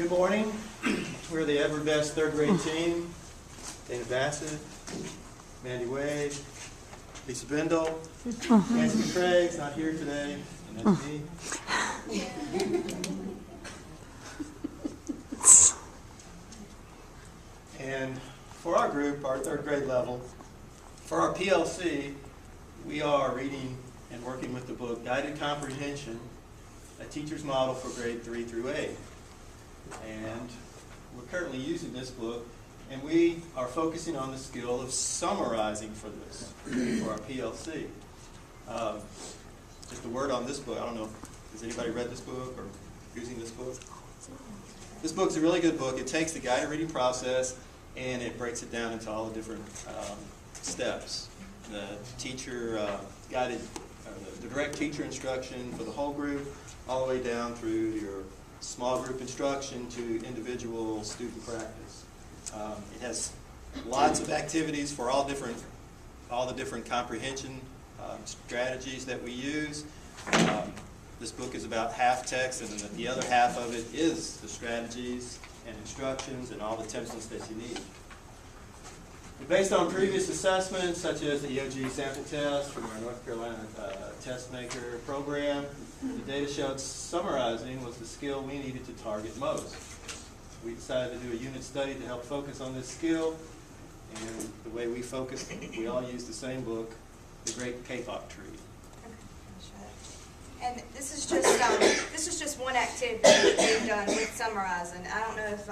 Good morning. We're the ever best third grade team. Dana Bassett, Mandy Wade, Lisa Bindle, Nancy Craig's not here today, and that's me. And for our group, our third grade level, for our PLC, we are reading and working with the book Guided Comprehension, a teacher's model for grade 3 through 8. And we're currently using this book, and we are focusing on the skill of summarizing for this, for our PLC. Just a word on this book. I don't know, has anybody read this book or using this book? This book's a really good book. It takes the guided reading process and it breaks it down into all the different steps. The teacher guided, the direct teacher instruction for the whole group, all the way down through your small group instruction to individual student practice. It has lots of activities for all the different comprehension strategies that we use. This book is about half text, and then the other half of it is the strategies and instructions and all the templates that you need. Based on previous assessments, such as the EOG sample test from our North Carolina test maker program, the data showed summarizing was the skill we needed to target most. We decided to do a unit study to help focus on this skill, and the way we focused, we all used the same book, The Great Kapok Tree. And this is just one activity that we've done with summarizing. I don't know if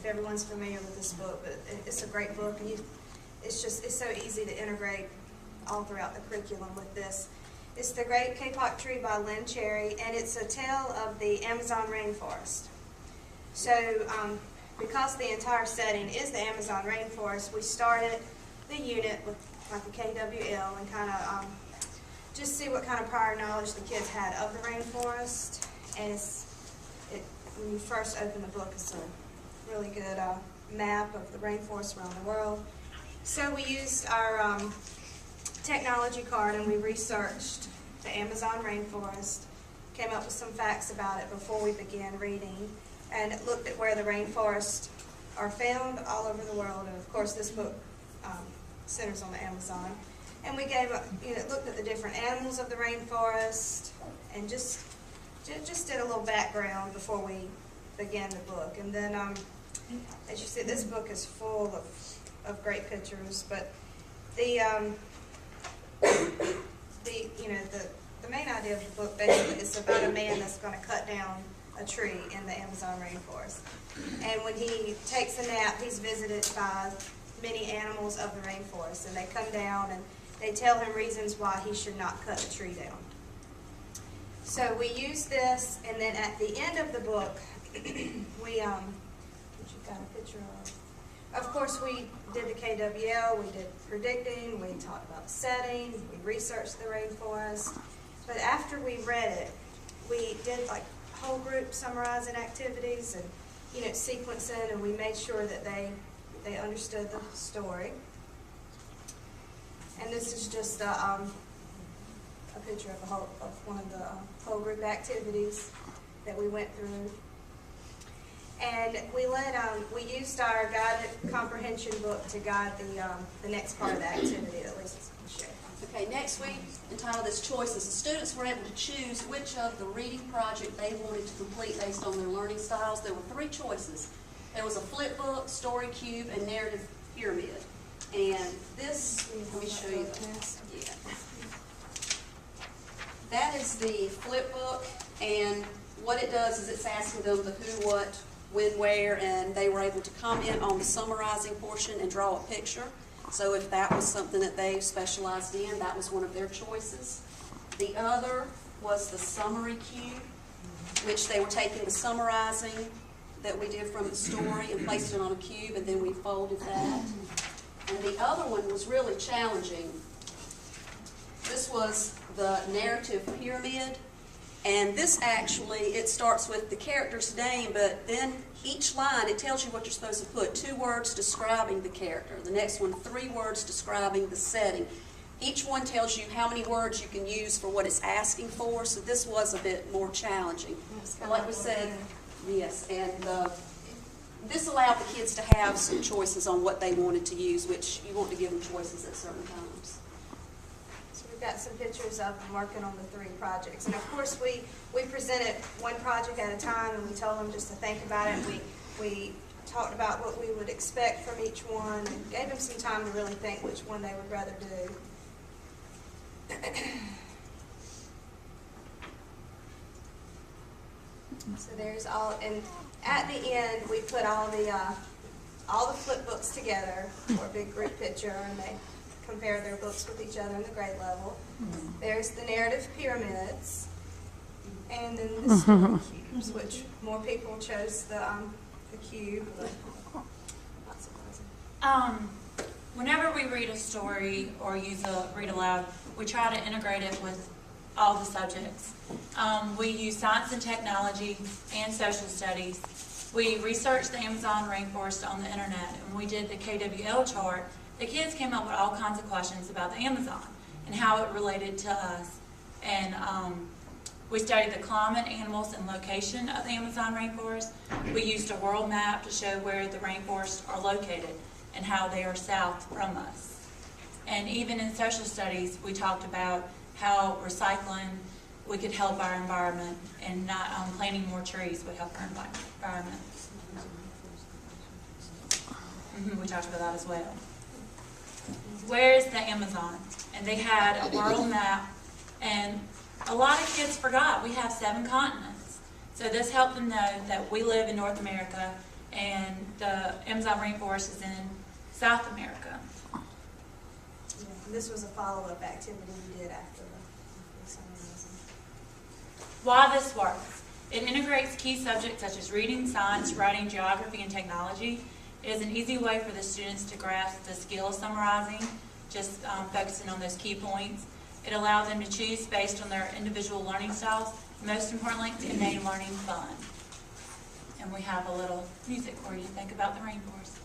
everyone's familiar with this book, but it's a great book, and it's so easy to integrate all throughout the curriculum with this. It's The Great Kapok Tree by Lynn Cherry, and it's a tale of the Amazon rainforest. So because the entire setting is the Amazon rainforest, we started the unit with like a KWL and kind of just see what kind of prior knowledge the kids had of the rainforest. And when you first open the book, it's a really good map of the rainforest around the world. So we used our technology card and we researched the Amazon rainforest, came up with some facts about it before we began reading, and looked at where the rainforests are found all over the world. And of course this book centers on the Amazon. And we looked at the different animals of the rainforest and just did a little background before we began the book. And then, as you see, this book is full of great pictures. But the main idea of the book basically is about a man that's going to cut down a tree in the Amazon rainforest. And when he takes a nap, he's visited by many animals of the rainforest, and they come down and they tell him reasons why he should not cut the tree down. So we use this, and then at the end of the book, which you've got a picture of course, we did the KWL, we did predicting, we talked about the setting, we researched the rainforest. But after we read it, we did like whole group summarizing activities and sequencing, and we made sure that they understood the story. And this is just a picture of one of the whole group activities that we went through. And we used our guided comprehension book to guide the next part of the activity that Lisa's going to share. Okay, next week, entitled as Choices, the students were able to choose which of the reading project they wanted to complete based on their learning styles. There were 3 choices. There was a flip book, story cube, and narrative pyramid. And this, let me show you. Yeah. That is the flip book, and what it does is it's asking them the who, what, when, where, and they were able to comment on the summarizing portion and draw a picture. So if that was something that they specialized in, that was one of their choices. The other was the summary cube, which they were taking the summarizing that we did from the story and placed it on a cube, and then we folded that. And the other one was really challenging. This was the narrative pyramid, and this actually, it starts with the character's name, but then each line, it tells you what you're supposed to put. 2 words describing the character. The next one, 3 words describing the setting. Each one tells you how many words you can use for what it's asking for, so this was a bit more challenging. Like we said, yes, and the this allowed the kids to have some choices on what they wanted to use, which you want to give them choices at certain times. So we've got some pictures of them working on the 3 projects. And of course, we presented one project at a time, and we told them just to think about it. We talked about what we would expect from each one, and gave them some time to really think which one they would rather do. So there's all, and at the end, we put all the flip books together for a big group picture, and they compare their books with each other in the grade level. There's the narrative pyramids, and then the story cubes, which more people chose the cube, but not surprising. Whenever we read a story or use a read aloud, we try to integrate it with all the subjects. We use science and technology and social studies. We researched the Amazon rainforest on the internet, and we did the KWL chart. The kids came up with all kinds of questions about the Amazon and how it related to us. And we studied the climate, animals, and location of the Amazon rainforest. We used a world map to show where the rainforests are located and how they are south from us. And even in social studies, we talked about how recycling, we could help our environment, and not planting more trees would help our environment. We talked about that as well. Where is the Amazon? And they had a world map, and a lot of kids forgot we have 7 continents. So this helped them know that we live in North America, and the Amazon rainforest is in South America. Yeah, and this was a follow-up activity we did after the summarizing. Why this works. It integrates key subjects such as reading, science, writing, geography, and technology. It is an easy way for the students to grasp the skill of summarizing, just focusing on those key points. It allows them to choose based on their individual learning styles. Most importantly, it made learning fun. And we have a little music for you to think about the rainforest.